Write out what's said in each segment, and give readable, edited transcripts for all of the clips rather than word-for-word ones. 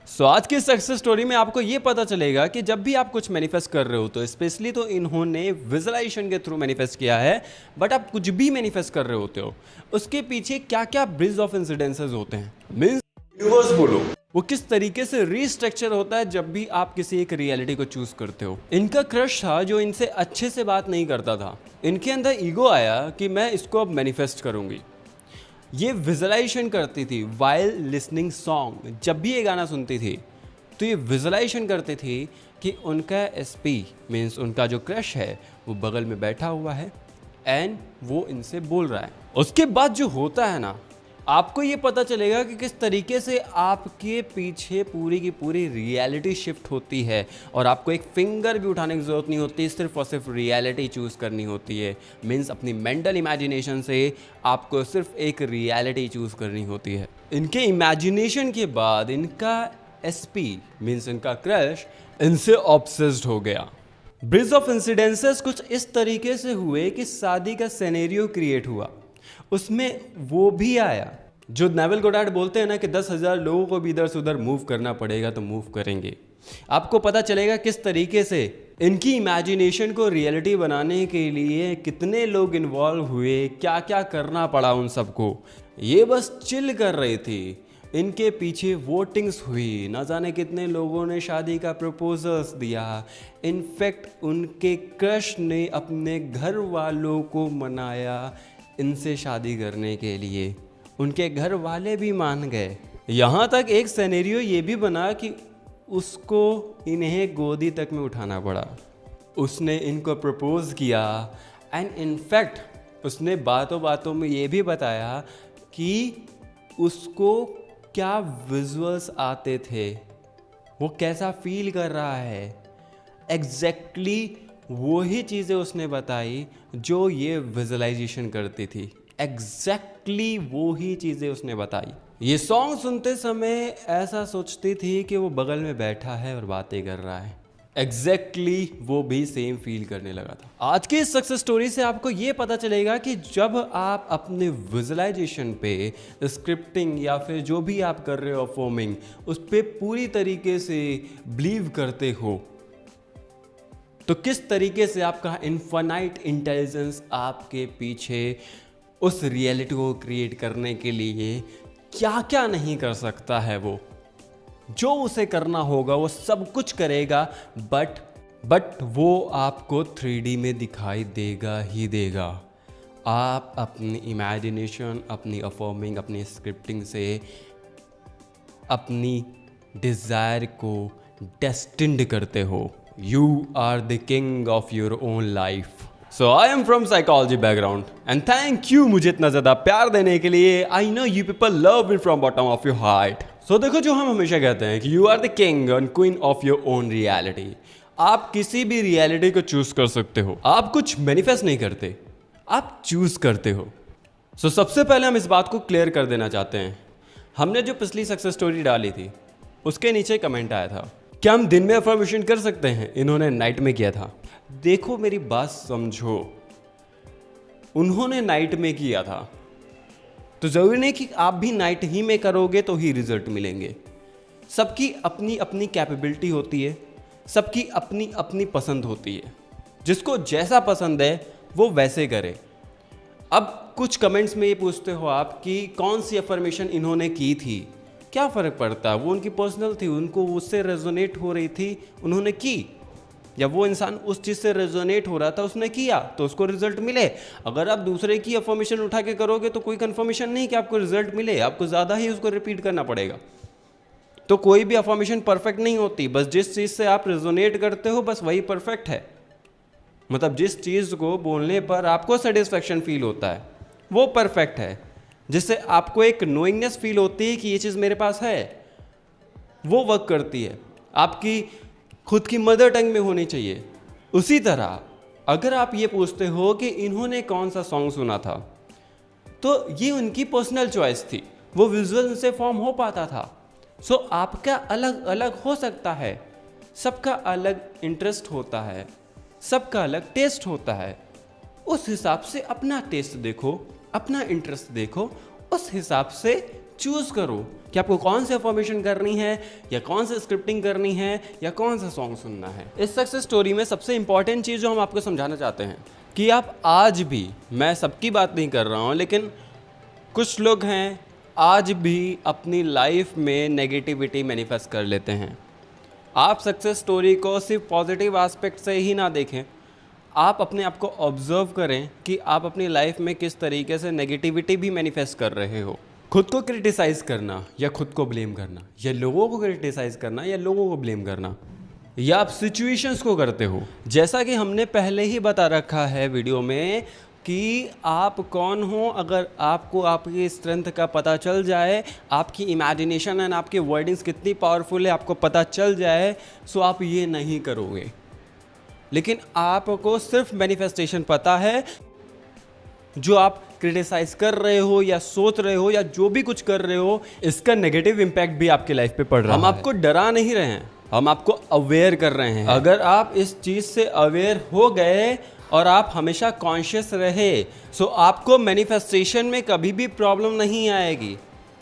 आज की success story में आपको ये पता चलेगा कि जब भी आप कुछ मैनिफेस्ट कर रहे हो तो स्पेशली तो इन्होंने विजुअलाइजेशन के थ्रू मैनिफेस्ट किया है, बट आप कुछ भी मैनिफेस्ट कर रहे होते हो उसके पीछे क्या क्या ब्रिज ऑफ इंसिडेंसेस होते हैं, मीन्स यूनिवर्स बोलो वो किस तरीके से रीस्ट्रक्चर होता है जब भी आप किसी एक रियलिटी को चूज करते हो। इनका क्रश था जो इनसे अच्छे से बात नहीं करता था। इनके अंदर ईगो आया कि मैं इसको अब मैनिफेस्ट करूंगी। ये विजुअलाइजेशन करती थी वाइल लिसनिंग सॉन्ग। जब भी ये गाना सुनती थी तो ये विजुअलाइजेशन करती थी कि उनका एसपी मीन्स उनका जो क्रश है वो बगल में बैठा हुआ है एंड वो इनसे बोल रहा है। उसके बाद जो होता है ना, आपको ये पता चलेगा कि किस तरीके से आपके पीछे पूरी की पूरी रियलिटी शिफ्ट होती है और आपको एक फिंगर भी उठाने की ज़रूरत नहीं होती, सिर्फ और सिर्फ रियलिटी चूज़ करनी होती है। मीन्स अपनी मेंटल इमेजिनेशन से आपको सिर्फ एक रियलिटी चूज़ करनी होती है। इनके इमेजिनेशन के बाद इनका एसपी मीन्स इनका क्रश इनसे ऑब्सेस्ड हो गया। ब्रिज ऑफ इंसिडेंसेस कुछ इस तरीके से हुए कि शादी का सिनेरियो क्रिएट हुआ, उसमें वो भी आया जो नेवल गोडार्ड बोलते हैं ना कि 10,000 लोगों को भी इधर से उधर मूव करना पड़ेगा तो मूव करेंगे। आपको पता चलेगा किस तरीके से इनकी इमेजिनेशन को रियलिटी बनाने के लिए कितने लोग इन्वॉल्व हुए, क्या क्या करना पड़ा उन सबको। ये बस चिल कर रही थी, इनके पीछे वोटिंग्स हुई, ना जाने कितने लोगों ने शादी का प्रपोजल्स दिया। इनफैक्ट उनके क्रश ने अपने घर वालों को मनाया इनसे शादी करने के लिए। उनके घर वाले भी मान गए। यहाँ तक एक सिनेरियो ये भी बना कि उसको इन्हें गोदी तक में उठाना पड़ा। उसने इनको प्रपोज किया एंड इनफैक्ट उसने बातों बातों में ये भी बताया कि उसको क्या विजुअल्स आते थे, वो कैसा फील कर रहा है। एग्जैक्टली वही चीज़ें उसने बताई जो ये विजुअलाइजेशन करती थी। एग्जैक्टली वही चीज़ें उसने बताई। ये सॉन्ग सुनते समय ऐसा सोचती थी कि वो बगल में बैठा है और बातें कर रहा है। एग्जैक्टली वो भी सेम फील करने लगा था। आज की इस सक्सेस स्टोरी से आपको ये पता चलेगा कि जब आप अपने विजुअलाइजेशन पे स्क्रिप्टिंग या फिर जो भी आप कर रहे हो फॉर्मिंग उस पर पूरी तरीके से बिलीव करते हो तो किस तरीके से आपका इनफाइनाइट इंटेलिजेंस आपके पीछे उस रियलिटी को क्रिएट करने के लिए क्या क्या नहीं कर सकता है। वो जो उसे करना होगा वो सब कुछ करेगा, बट वो आपको 3D में दिखाई देगा ही देगा। आप अपनी इमेजिनेशन, अपनी अफॉर्मिंग, अपनी स्क्रिप्टिंग से अपनी डिज़ायर को डेस्टिन्ड करते हो। You are the king of your own life. So I am from psychology background and thank you मुझे इतना ज़्यादा प्यार देने के लिए। I know you people love me from bottom of your heart. So देखो, जो हम हमेशा कहते हैं कि you are the king and queen of your own reality. आप किसी भी रियलिटी को चूज कर सकते हो। आप कुछ मैनिफेस्ट नहीं करते, आप चूज करते हो। So सबसे पहले हम इस बात को क्लियर कर देना चाहते हैं। हमने जो पिछली सक्सेस स्टोरी डाली थी उसके नीचे कमेंट आया था क्या हम दिन में अफर्मेशन कर सकते हैं, इन्होंने नाइट में किया था। देखो मेरी बात समझो, उन्होंने नाइट में किया था तो ज़रूरी नहीं कि आप भी नाइट ही में करोगे तो ही रिजल्ट मिलेंगे। सबकी अपनी अपनी कैपेबिलिटी होती है, सबकी अपनी अपनी पसंद होती है। जिसको जैसा पसंद है वो वैसे करे। अब कुछ कमेंट्स में ये पूछते हो आप कि कौन सी अफर्मेशन इन्होंने की थी, क्या फ़र्क पड़ता है, वो उनकी पर्सनल थी, उनको उससे रेजोनेट हो रही थी, उन्होंने की। या वो इंसान उस चीज़ से रेजोनेट हो रहा था, उसने किया तो उसको रिजल्ट मिले। अगर आप दूसरे की अफर्मेशन उठा के करोगे तो कोई कंफर्मेशन नहीं कि आपको रिजल्ट मिले, आपको ज़्यादा ही उसको रिपीट करना पड़ेगा। तो कोई भी अफर्मेशन परफेक्ट नहीं होती, बस जिस चीज़ से आप रेजोनेट करते हो बस वही परफेक्ट है। मतलब जिस चीज़ को बोलने पर आपको सेटिस्फेक्शन फील होता है वो परफेक्ट है। जिससे आपको एक नोइंगनेस फील होती है कि ये चीज़ मेरे पास है, वो वर्क करती है। आपकी खुद की मदर टंग में होनी चाहिए। उसी तरह अगर आप ये पूछते हो कि इन्होंने कौन सा सॉन्ग सुना था, तो ये उनकी पर्सनल चॉइस थी, वो विजुअल से फॉर्म हो पाता था। सो आपका अलग अलग हो सकता है, सबका अलग इंटरेस्ट होता है, सबका अलग टेस्ट होता है। उस हिसाब से अपना टेस्ट देखो, अपना इंटरेस्ट देखो, उस हिसाब से चूज करो कि आपको कौन सी अफर्मेशन करनी है, या कौन सी स्क्रिप्टिंग करनी है, या कौन सा सॉन्ग सुनना है। इस सक्सेस स्टोरी में सबसे इंपॉर्टेंट चीज़ जो हम आपको समझाना चाहते हैं कि आप आज भी, मैं सबकी बात नहीं कर रहा हूँ, लेकिन कुछ लोग हैं आज भी अपनी लाइफ में नेगेटिविटी मैनिफेस्ट कर लेते हैं। आप सक्सेस स्टोरी को सिर्फ पॉजिटिव एस्पेक्ट से ही ना देखें, आप अपने आप को ऑब्जर्व करें कि आप अपनी लाइफ में किस तरीके से नेगेटिविटी भी मैनिफेस्ट कर रहे हो। खुद को क्रिटिसाइज़ करना या खुद को ब्लेम करना, या लोगों को क्रिटिसाइज़ करना या लोगों को ब्लेम करना, या आप सिचुएशंस को करते हो। जैसा कि हमने पहले ही बता रखा है वीडियो में कि आप कौन हो, अगर आपको आपकी स्ट्रेंथ का पता चल जाए, आपकी इमेजिनेशन एंड आपकी वर्डिंग्स कितनी पावरफुल है आपको पता चल जाए, सो आप ये नहीं करोगे। लेकिन आपको सिर्फ मैनिफेस्टेशन पता है, जो आप क्रिटिसाइज कर रहे हो या सोच रहे हो या जो भी कुछ कर रहे हो, इसका नेगेटिव इम्पैक्ट भी आपकी लाइफ पे पड़ रहा है। हम आपको डरा नहीं रहे हैं, हम आपको अवेयर कर रहे हैं। अगर आप इस चीज़ से अवेयर हो गए और आप हमेशा कॉन्शियस रहे, सो आपको मैनिफेस्टेशन में कभी भी प्रॉब्लम नहीं आएगी।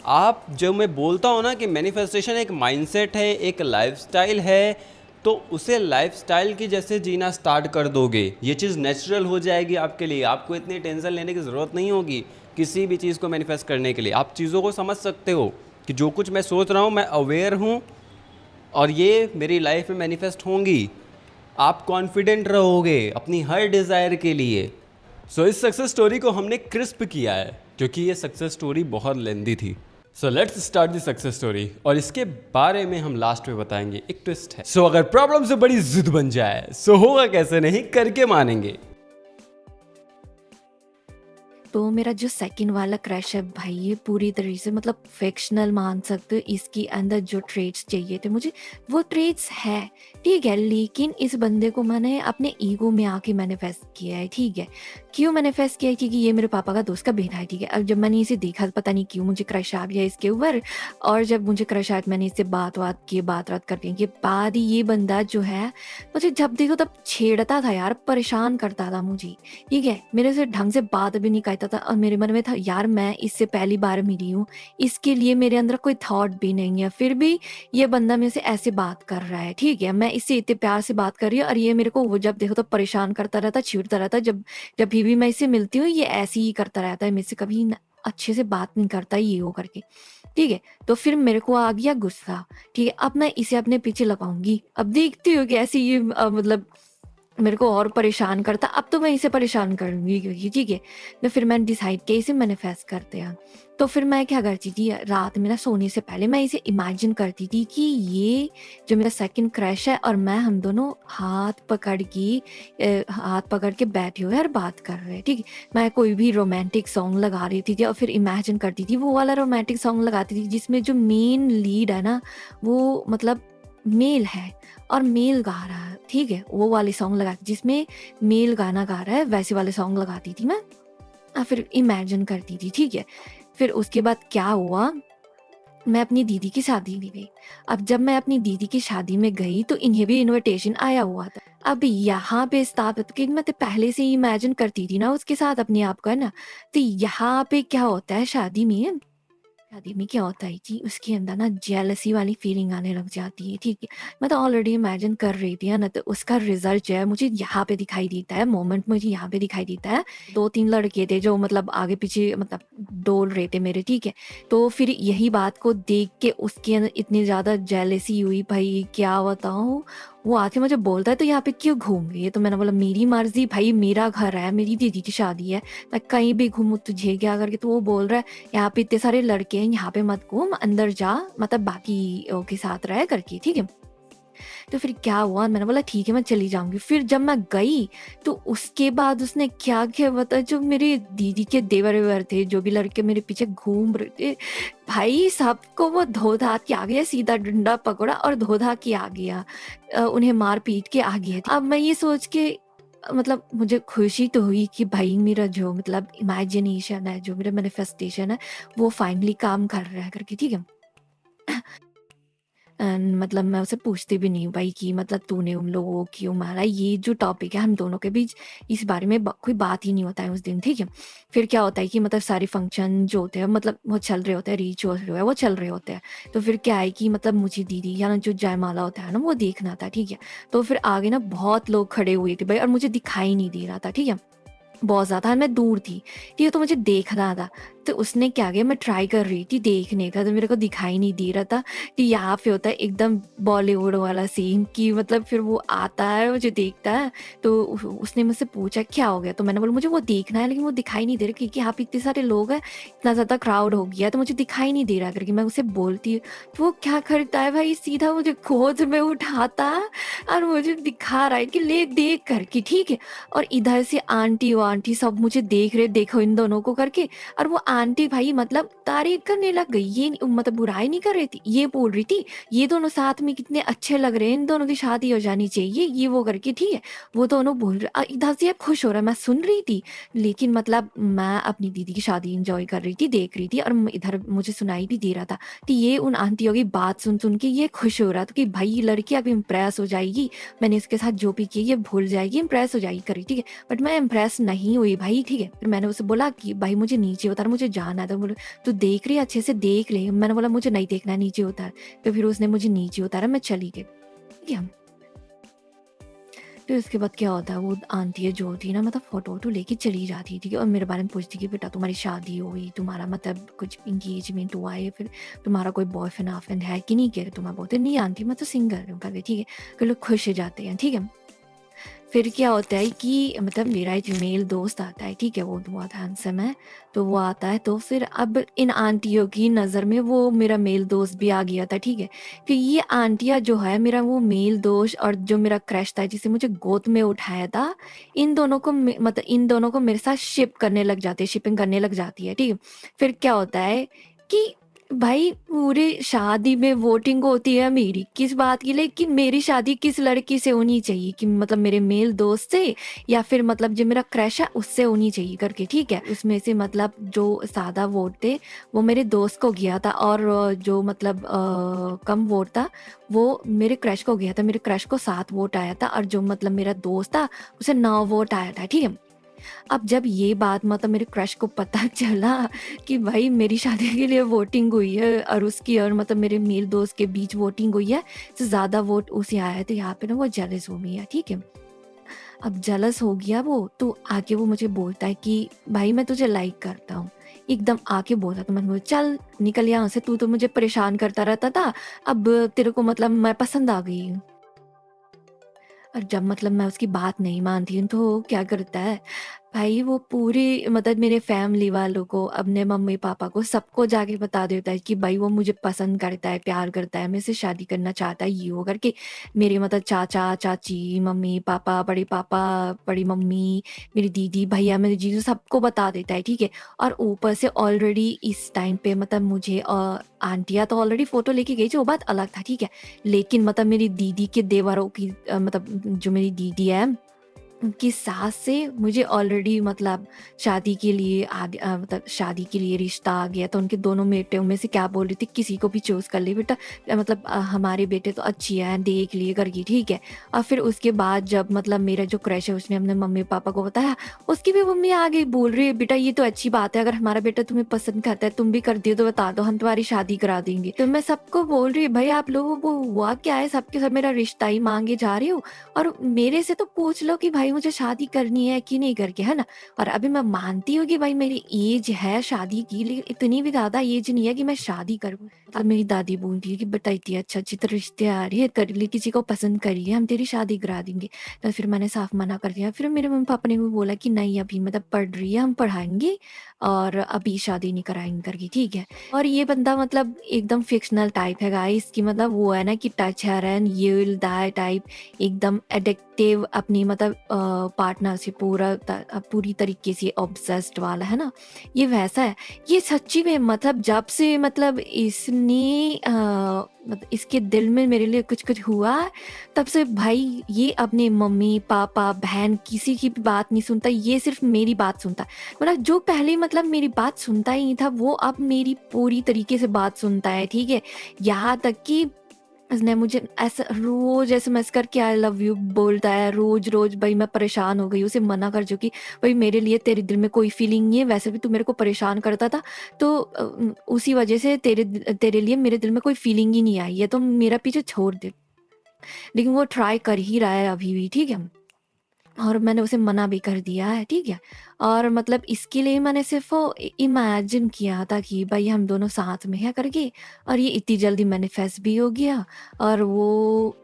आप, जो मैं बोलता हूँ ना कि मैनिफेस्टेशन एक माइंडसेट है, एक लाइफस्टाइल है, तो उसे लाइफस्टाइल की जैसे जीना स्टार्ट कर दोगे, ये चीज़ नेचुरल हो जाएगी आपके लिए। आपको इतनी टेंशन लेने की ज़रूरत नहीं होगी किसी भी चीज़ को मैनिफेस्ट करने के लिए। आप चीज़ों को समझ सकते हो कि जो कुछ मैं सोच रहा हूँ मैं अवेयर हूँ और ये मेरी लाइफ में मैनिफेस्ट होंगी। आप कॉन्फिडेंट रहोगे अपनी हर डिज़ायर के लिए। सो इस सक्सेस स्टोरी को हमने क्रिस्प किया है क्योंकि ये सक्सेस स्टोरी बहुत लेंदी थी। So let's start the success story, और इसके बारे में हम लास्ट में बताएंगे। एक ट्विस्ट है। सो अगर प्रॉब्लम से बड़ी जिद बन जाए, सो होगा कैसे नहीं, करके मानेंगे। तो मेरा जो सेकंड वाला क्रश है भाई, ये पूरी तरीके से मतलब फिक्शनल मान सकते हो। इसके अंदर जो ट्रेड्स चाहिए थे मुझे, वो ट्रेड्स है, ठीक है। लेकिन इस बंदे को मैंने अपने ईगो में आके मैनिफेस्ट किया है, ठीक है। क्यों मैनिफेस्ट किया है? क्योंकि ये मेरे पापा का दोस्त का बेटा है, ठीक है। अब जब मैंने इसे देखा, पता नहीं क्यों मुझे क्रश आ गया इसके ऊपर, और जब मुझे क्रश आया मैंने इससे बात करने के बाद ही ये बंदा जो है मुझे जब देखो तब छेड़ता था यार, परेशान करता था मुझे, ठीक है। मेरे से ढंग से बात भी नहीं कहता था, और मेरे मन में था यार मैं इससे पहली बार मिली हूँ, इसके लिए मेरे अंदर कोई थॉट भी नहीं है, फिर भी ये बंदा मेरे से ऐसे बात कर रहा है, ठीक है। मैं इससे इतने प्यार से बात कर रही हूँ और ये मेरे को वो जब देखो तो परेशान करता रहता, छेड़ता रहता। जब जब भी मैं इससे मिलती हूँ ये ऐसे ही करता रहता है, मेरे से कभी अच्छे से बात नहीं करता ये हो करके, ठीक है। तो फिर मेरे को आ गया गुस्सा, ठीक है। अब मैं इसे अपने पीछे लगाऊंगी, अब देखती हूँ कि ऐसे ये मतलब मेरे को और परेशान करता। अब तो मैं इसे परेशान करूंगी क्योंकि, ठीक है। तो फिर मैंने डिसाइड किया इसे मैनिफेस्ट करते हैं। तो फिर मैं क्या करती थी, रात में ना सोने से पहले मैं इसे इमेजिन करती थी कि ये जो मेरा सेकंड क्रश है और मैं, हम दोनों हाथ पकड़ के बैठे हुए और बात कर रहे हैं, ठीक है। मैं कोई भी रोमांटिक सॉन्ग लगा रही थी और फिर इमेजिन करती थी, वो वाला रोमांटिक सॉन्ग लगाती थी जिसमें जो मेन लीड है ना वो मतलब मेल है और मेल गा रहा है, ठीक है। वो वाले सॉन्ग लगाती जिसमें मेल गाना गा रहा है, वैसे वाले सॉन्ग लगाती थी मैं, फिर इमेजिन करती थी, ठीक है। फिर उसके बाद क्या हुआ, मैं अपनी दीदी की शादी में गई। अब जब मैं अपनी दीदी की शादी में गई तो इन्हें भी इनविटेशन आया हुआ था। अब यहाँ पे स्थापित कि मैं तो पहले से ही इमेजिन करती थी ना उसके साथ अपने आप का ना, तो यहाँ पे क्या होता है शादी में क्या होता है कि उसके अंदर ना जेलसी वाली फीलिंग आने लग जाती है, ठीक है। मैं तो ऑलरेडी इमेजिन कर रही थी ना, तो उसका रिजल्ट जो है मुझे यहाँ पे दिखाई देता है, मोमेंट मुझे यहाँ पे दिखाई देता है। 2-3 लड़के थे जो मतलब आगे पीछे मतलब डोल रहे थे मेरे, ठीक है। तो फिर यही बात को देख के उसके अंदर इतनी ज्यादा जेलसी हुई भाई, क्या बताऊँ। वो आके मुझे बोलता है तो यहाँ पे क्यों घूम रही है, तो मैंने बोला मेरी मर्जी भाई, मेरा घर है, मेरी दीदी की शादी है, मैं कहीं भी घूमूं तुझे क्या करके। तो वो बोल रहा है यहाँ पे इतने सारे लड़के हैं, यहाँ पे मत घूम, अंदर जा, मतलब बाकी के साथ रह करके, ठीक है। तो फिर क्या हुआ, मैंने बोला ठीक है मैं चली जाऊंगी। फिर जब मैं गई तो उसके बाद उसने क्या किया बता, जो मेरी दीदी के देवर वेवर थे, जो भी लड़के मेरे पीछे घूम रहे थे भाई, सबको वो धो धा के आ गया, सीधा डंडा पकड़ा और धो धा के आ गया, उन्हें मार पीट के आ गया। अब मैं ये सोच के मतलब मुझे खुशी तो हुई कि भाई मेरा जो मतलब इमेजिनेशन है, जो मेरा मैनिफेस्टेशन है वो फाइनली काम कर रहा है करके, ठीक है। एंड मतलब मैं उसे पूछती भी नहीं हूँ भाई कि मतलब तूने उन लोगों को क्यों मारा। ये जो टॉपिक है हम दोनों के बीच, इस बारे में कोई बात ही नहीं होता है उस दिन, ठीक है। फिर क्या होता है कि मतलब सारे फंक्शन जो होते हैं मतलब वो चल रहे होते हैं, रिचुअल जो है वो चल रहे होते हैं। तो फिर क्या है कि मतलब मुझे दीदी या ना जो जयमाला होता है ना वो देखना था, ठीक है। तो फिर आगे ना बहुत लोग खड़े हुए थे भाई, और मुझे दिखाई नहीं दे रहा था, ठीक है, बहुत ज़्यादा, मैं दूर थी, ठीक है। तो मुझे देखना था, तो उसने क्या किया, मैं ट्राई कर रही थी देखने का, तो मेरे को दिखाई नहीं दे रहा था कि यहाँ पे होता है एकदम बॉलीवुड वाला सीन कि मतलब फिर वो आता है मुझे देखता है। तो उसने मुझसे पूछा क्या हो गया, तो मैंने बोला मुझे वो देखना है लेकिन वो दिखाई नहीं दे रहा क्योंकि यहाँ पे इतने सारे लोग हैं, इतना ज़्यादा क्राउड हो गया, तो मुझे दिखाई नहीं दे रहा करके मैं उसे बोलती हूँ। तो वो क्या करता है भाई, सीधा मुझे गोद में उठाता और मुझे दिखा रहा है कि ले देख करके, ठीक है। और इधर से आंटी वांटी सब मुझे देख रहे, देखो इन दोनों को करके। और वो आंटी भाई मतलब तारीफ करने लग गई, ये मतलब बुराई नहीं कर रही थी, ये बोल रही थी ये दोनों साथ में कितने अच्छे लग रहे हैं, इन दोनों की शादी हो जानी चाहिए, ये वो करके, ठीक है। वो दोनों बोल रहे, इधर से खुश हो रहा है, मैं सुन रही थी, लेकिन मतलब मैं अपनी दीदी की शादी इंजॉय कर रही थी, देख रही थी, और इधर मुझे सुनाई भी दे रहा था। तो ये उन आंटियों की बात सुन सुन के ये खुश हो रहा था कि भाई ये लड़की अब इम्प्रेस हो जाएगी, मैंने इसके साथ जो भी किया ये भूल जाएगी, इम्प्रेस हो जाएगी करी, ठीक है। बट मैं इम्प्रेस नहीं हुई भाई, ठीक है। फिर मैंने उसे बोला कि भाई मुझे नीचे उतार, मुझे जाना है। तो बोले तू देख रही है, अच्छे से देख ले। मैंने बोला मुझे नहीं देखना, नीचे उतार। तो फिर उसने मुझे नीचे उतारा, मैं चली गई, ठीक है। फिर उसके बाद क्या होता है, वो आंटी है जो थी ना मतलब फोटो वोटो लेके चली जाती थी, ठीक है। और मेरे बारे में पूछती कि बेटा तुम्हारी शादी हो गई, तुम्हारा मतलब कुछ इंगेजमेंट हुआ है, फिर तुम्हारा कोई बॉयफ्रेंड आफ्रेंड है कि नहीं, कह रहे तुम्हारा बोलते नहीं आंटी मैं तो सिंगल हूँ करके, ठीक है। फिर लोग खुश हो जाते हैं, ठीक है। फिर क्या होता है कि मतलब मेरा एक मेल दोस्त आता है, ठीक है, वो बहुत हैंडसम है। तो वो आता है, तो फिर अब इन आंटियों की नज़र में वो मेरा मेल दोस्त भी आ गया था, ठीक है। फिर ये आंटियाँ जो है, मेरा वो मेल दोस्त और जो मेरा क्रश था जिसे मुझे गोद में उठाया था, इन दोनों को मतलब इन दोनों को मेरे साथ शिप करने लग जाती है, शिपिंग करने लग जाती है, ठीक है। फिर क्या होता है कि भाई पूरे शादी में वोटिंग होती है मेरी किस बात की लिए कि मेरी शादी किस लड़की से होनी चाहिए, कि मतलब मेरे मेल दोस्त से या फिर मतलब जो मेरा क्रश है उससे होनी चाहिए करके, ठीक है। उसमें से मतलब जो सादा वोट थे वो मेरे दोस्त को गया था, और जो मतलब कम वोट था वो मेरे क्रश को गया था। मेरे क्रश को 7 वोट आया था, और जो मतलब मेरा दोस्त था उसे 9 वोट आया था, ठीक है। अब जब ये बात मतलब मेरे क्रश को पता चला कि भाई मेरी शादी के लिए वोटिंग हुई है और उसकी और मतलब मेरे मेल दोस्त के बीच वोटिंग हुई है, तो ज़्यादा वोट उसे आया, तो यहाँ पे ना वो जेलस हो गई है, ठीक है। अब जेलस हो गया वो, तो आके वो मुझे बोलता है कि भाई मैं तुझे लाइक करता हूँ, एकदम आके बोला। तो मैंने बोला चल निकल यहाँ से, तू तो मुझे परेशान करता रहता था, अब तेरे को मतलब मैं पसंद आ गई हूँ। और जब मतलब मैं उसकी बात नहीं मानती हूँ तो वो क्या करता है भाई, वो पूरी मतलब मेरे फैमिली वालों को, अपने मम्मी पापा को, सबको जाके बता देता है कि भाई वो मुझे पसंद करता है, प्यार करता है, मेरे से शादी करना चाहता है, ये वो करके। मेरे मतलब चाचा चाची, मम्मी पापा, बड़े पापा, बड़ी मम्मी, मेरी दीदी, भैया, मेरे जीजू, सबको बता देता है, ठीक है। और ऊपर से ऑलरेडी इस टाइम पे मतलब मुझे आंटियाँ तो ऑलरेडी फोटो लेके गई थी, वो बात अलग था, ठीक है। लेकिन मतलब मेरी दीदी के देवरों की मतलब जो मेरी दीदी है उनकी सास से मुझे ऑलरेडी मतलब शादी के लिए मतलब शादी के लिए रिश्ता आ गया। तो उनके दोनों बेटों में से क्या बोल रही थी, किसी को भी चूज कर ले बेटा, मतलब हमारे बेटे तो अच्छी है, देख लिए करके, ठीक है। और फिर उसके बाद जब मतलब मेरा जो क्रश है उसने अपने मम्मी पापा को बताया, उसकी भी मम्मी आ गई, बोल रही है बेटा ये तो अच्छी बात है, अगर हमारा बेटा तुम्हें पसंद करता है, तुम भी कर दियो तो बता दो, हम तुम्हारी शादी करा देंगे। तो मैं सबको बोल रही है भाई आप लोगों को हुआ क्या है, सबके सब मेरा रिश्ता ही मांगे जा रही हो, और मेरे से तो पूछ लो कि भाई मुझे शादी करनी है कि नहीं करके, है ना। और अभी मैं मानती हूँ कि भाई मेरी एज है शादी की, लेकिन इतनी भी ज्यादा एज नहीं है कि मैं शादी करूँ। मतलब मेरी दादी बोलती है कि बेटा इतनी अच्छी तो रिश्ते आ रही है, कर ली, किसी को पसंद करिए, हम तेरी शादी करा देंगे। तो फिर मैंने साफ मना कर दिया। फिर मेरे मम्मी पापा ने भी बोला कि नहीं अभी मतलब पढ़ रही है, हम पढ़ाएंगे और अभी शादी नहीं कराएंगे करके, ठीक है। और ये बंदा मतलब एकदम फिक्शनल टाइप है गाइस, की मतलब वो है ना कि टच है रन ये विल डाई टाइप, एकदम एडिक्टिव, अपनी मतलब पार्टनर से पूरी तरीके से ऑब्सेस्ड वाला, है ना। ये वैसा है। ये सच्ची में मतलब जब से मतलब इसने मतलब इसके दिल में मेरे लिए कुछ कुछ हुआ है, तब से भाई ये अपने मम्मी पापा बहन किसी की भी बात नहीं सुनता, ये सिर्फ मेरी बात सुनता है। मतलब जो पहले मतलब मेरी बात सुनता ही नहीं था, वो अब मेरी पूरी तरीके से बात सुनता है, ठीक है। यहाँ तक कि उसने मुझे ऐसा रोज एसएमएस करके आई लव यू बोलता है रोज रोज। भाई मैं परेशान हो गई, उसे मना कर चुकी भाई मेरे लिए तेरे दिल में कोई फीलिंग नहीं है, वैसे भी तू मेरे को परेशान करता था तो उसी वजह से तेरे तेरे लिए मेरे दिल में कोई फीलिंग ही नहीं आई है, तो मेरा पीछे छोड़ दे। लेकिन वो ट्राई कर ही रहा है अभी भी, ठीक है, और मैंने उसे मना भी कर दिया है, ठीक है। और मतलब इसके लिए मैंने सिर्फ इमेजिन किया था कि भाई हम दोनों साथ में है करके, और ये इतनी जल्दी मैनिफेस्ट भी हो गया। और वो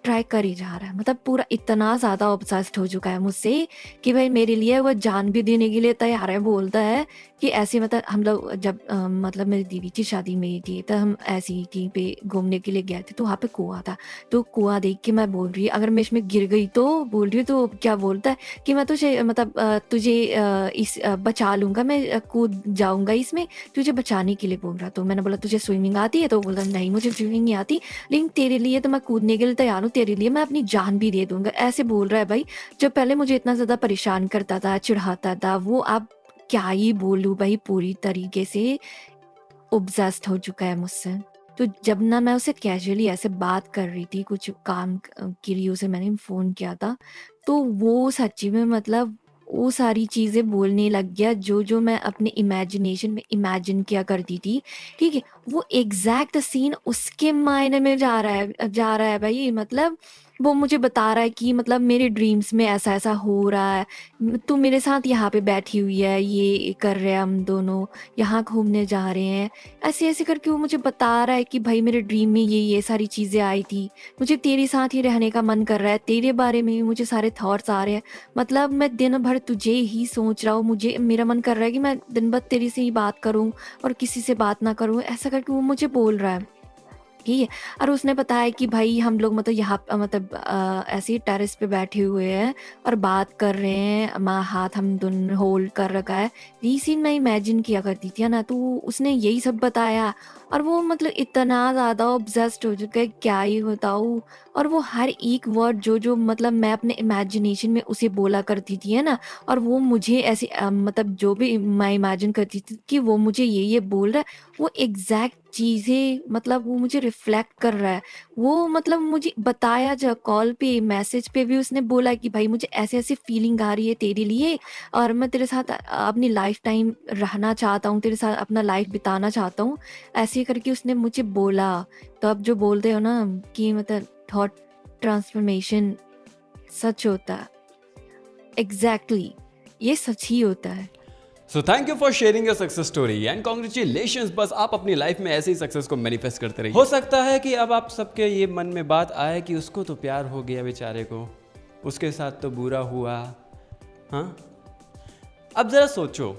ट्राई कर ही जा रहा है, मतलब पूरा इतना ज़्यादा ऑब्सेस्ड हो चुका है मुझसे कि भाई मेरे लिए वो जान भी देने के लिए तैयार है। बोलता है कि ऐसे, मतलब हम लोग जब मतलब मेरी दीदी की शादी में थी तो हम ऐसी कहीं पे घूमने के लिए गए थे, तो वहाँ पे कुआं था। तो कुआं देख के मैं बोल रही अगर मैं इसमें गिर गई तो बोल रही हूँ, तो क्या बोलता है कि मैं तुझे मतलब तुझे बचा लूंगा, मैं कूद जाऊंगा इसमें, तुझे बचाने के लिए बोल रहा। तो मैंने बोला तुझे स्विमिंग आती है? तो बोला नहीं मुझे स्विमिंग नहीं आती, लेकिन तेरे लिए तो मैं कूदने के लिए तैयार हूँ, तेरे लिए मैं अपनी जान भी दे दूंगा। ऐसे बोल रहा है भाई। जो पहले मुझे इतना ज़्यादा परेशान करता था, चिढ़ाता था, वो अब क्या ही बोलूँ भाई, पूरी तरीके से ऑब्सेस्ड हो चुका है मुझसे। तो जब ना मैं उसे कैजुअली ऐसे बात कर रही थी कुछ काम के लिए, उसे मैंने फ़ोन किया था, तो वो सच्ची में मतलब वो सारी चीज़ें बोलने लग गया जो मैं अपने इमेजिनेशन में इमेजिन किया करती थी, ठीक है। वो एग्जैक्ट सीन उसके मायने में जा रहा है भाई। मतलब वो मुझे बता रहा है कि मतलब मेरे ड्रीम्स में ऐसा ऐसा हो रहा है, तू मेरे साथ यहाँ पे बैठी हुई है, ये कर रहे हैं हम दोनों, यहाँ घूमने जा रहे हैं, ऐसे ऐसे करके वो मुझे बता रहा है कि भाई मेरे ड्रीम में ये सारी चीज़ें आई थी, मुझे तेरे साथ ही रहने का मन कर रहा है, तेरे बारे में ही मुझे सारे थॉट्स आ रहे हैं, मतलब मैं दिन भर तुझे ही सोच रहा हूँ, मुझे मेरा मन कर रहा है कि मैं दिन भर तेरे से ही बात करूँ और किसी से बात ना करूँ, ऐसा करके वो मुझे बोल रहा है, ठीक है। और उसने बताया कि भाई हम लोग मतलब यहाँ मतलब ऐसे ही टेरेस पे बैठे हुए हैं और बात कर रहे हैं, हाथ हम दोनों होल्ड कर रखा है, यही सीन मैं इमेजिन किया करती थी ना। तो उसने यही सब बताया और वो मतलब इतना ज़्यादा ऑब्सेस्ड हो चुका है, क्या ही बताऊँ। और वो हर एक वर्ड जो मतलब मैं अपने इमेजिनेशन में उसे बोला करती थी, है ना, और वो मुझे ऐसे मतलब जो भी मैं इमेजिन करती थी कि वो मुझे ये बोल रहा है, वो एग्जैक्ट चीज़ें मतलब वो मुझे रिफ्लेक्ट कर रहा है। वो मतलब मुझे बताया, जो कॉल पे मैसेज पे भी उसने बोला कि भाई मुझे ऐसे ऐसे फीलिंग आ रही है तेरे लिए, और मैं तेरे साथ अपनी लाइफ टाइम रहना चाहता हूँ, तेरे साथ अपना लाइफ बिताना चाहता हूँ, ऐसे करके उसने मुझे बोला। तो अब जो बोलते हो ना कि मतलब थॉट ट्रांसफॉर्मेशन सच होता है, एग्जैक्टली ये सच ही होता है। So thank you for sharing your success story and congratulations. बस आप अपनी लाइफ में ऐसे ही सक्सेस को मैनिफेस्ट करते रहिए। हो सकता है कि अब आप सबके ये मन में बात आए कि उसको तो प्यार हो गया बेचारे को, उसके साथ तो बुरा हुआ। हाँ, अब ज़रा सोचो,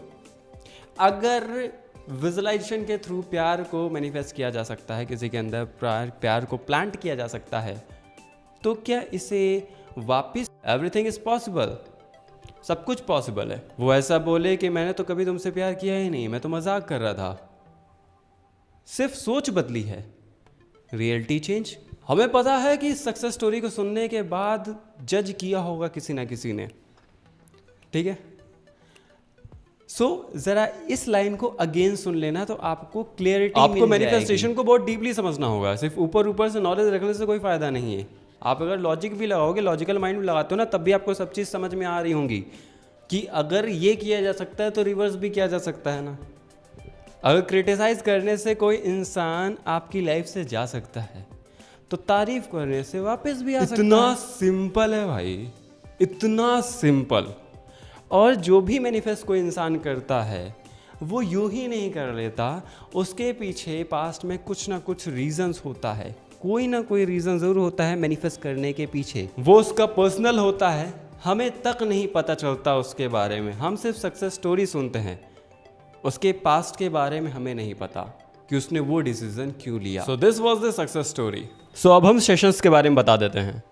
अगर विजुअलाइजेशन के थ्रू प्यार को मैनिफेस्ट किया जा सकता है, किसी के अंदर प्यार को प्लांट किया जा सकता है, तो क्या इसे वापस एवरीथिंग इज पॉसिबल, सब कुछ पॉसिबल है। वो ऐसा बोले कि मैंने तो कभी तुमसे प्यार किया ही नहीं, मैं तो मजाक कर रहा था, सिर्फ सोच बदली है, रियलिटी चेंज। हमें पता है कि सक्सेस स्टोरी को सुनने के बाद जज किया होगा किसी ना किसी ने, ठीक है। सो जरा इस लाइन को अगेन सुन लेना तो आपको क्लियरिटी, आपको मैनिफेस्टेशन को बहुत डीपली समझना होगा। सिर्फ ऊपर ऊपर से नॉलेज रखने से कोई फायदा नहीं है। आप अगर लॉजिक भी लगाओगे, लॉजिकल माइंड भी लगाते हो ना, तब भी आपको सब चीज़ समझ में आ रही होंगी कि अगर ये किया जा सकता है तो रिवर्स भी किया जा सकता है ना। अगर क्रिटिसाइज करने से कोई इंसान आपकी लाइफ से जा सकता है तो तारीफ करने से वापस भी आ सकता है। इतना सिंपल है भाई, इतना सिंपल। और जो भी मैनिफेस्ट कोई इंसान करता है वो यूं ही नहीं कर लेता, उसके पीछे पास्ट में कुछ ना कुछ रीजंस होता है, कोई ना कोई रीज़न ज़रूर होता है मैनिफेस्ट करने के पीछे। वो उसका पर्सनल होता है, हमें तक नहीं पता चलता उसके बारे में। हम सिर्फ सक्सेस स्टोरी सुनते हैं, उसके पास्ट के बारे में हमें नहीं पता कि उसने वो डिसीजन क्यों लिया। So this was the success story. So अब हम सेशंस के बारे में बता देते हैं।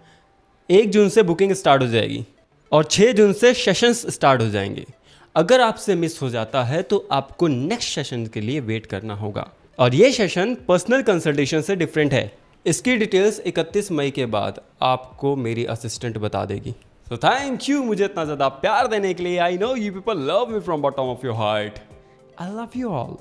1 जून से बुकिंग स्टार्ट हो जाएगी और 6 जून से सेशंस स्टार्ट हो जाएंगे। अगर आपसे मिस हो जाता है तो आपको नेक्स्ट सेशन के लिए वेट करना होगा। और ये सेशन पर्सनल कंसल्टेशन से डिफरेंट है। इसकी डिटेल्स 31 मई के बाद आपको मेरी असिस्टेंट बता देगी। सो थैंक यू मुझे इतना ज़्यादा प्यार देने के लिए। I know you people love me from bottom of your heart. I love you all.